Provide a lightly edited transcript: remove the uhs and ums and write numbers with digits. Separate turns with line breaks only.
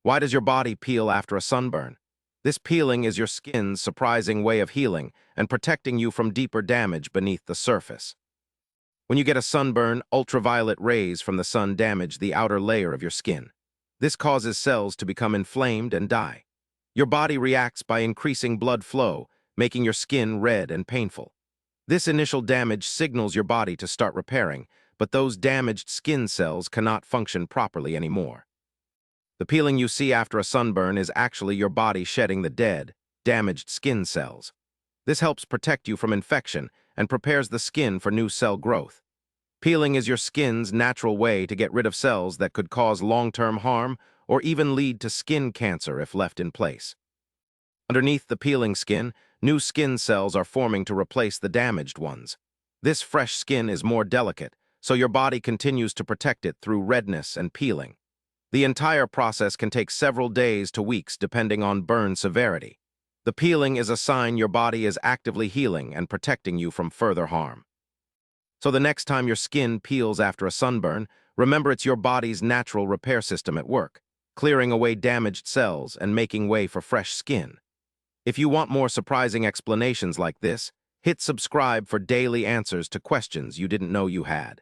Why does your body peel after a sunburn? This peeling is your skin's surprising way of healing and protecting you from deeper damage beneath the surface. When you get a sunburn, ultraviolet rays from the sun damage the outer layer of your skin. This causes cells to become inflamed and die. Your body reacts by increasing blood flow, making your skin red and painful. This initial damage signals your body to start repairing, but those damaged skin cells cannot function properly anymore. The peeling you see after a sunburn is actually your body shedding the dead, damaged skin cells. This helps protect you from infection and prepares the skin for new cell growth. Peeling is your skin's natural way to get rid of cells that could cause long-term harm or even lead to skin cancer if left in place. Underneath the peeling skin, new skin cells are forming to replace the damaged ones. This fresh skin is more delicate, so your body continues to protect it through redness and peeling. The entire process can take several days to weeks depending on burn severity. The peeling is a sign your body is actively healing and protecting you from further harm. So the next time your skin peels after a sunburn, remember it's your body's natural repair system at work, clearing away damaged cells and making way for fresh skin. If you want more surprising explanations like this, hit subscribe for daily answers to questions you didn't know you had.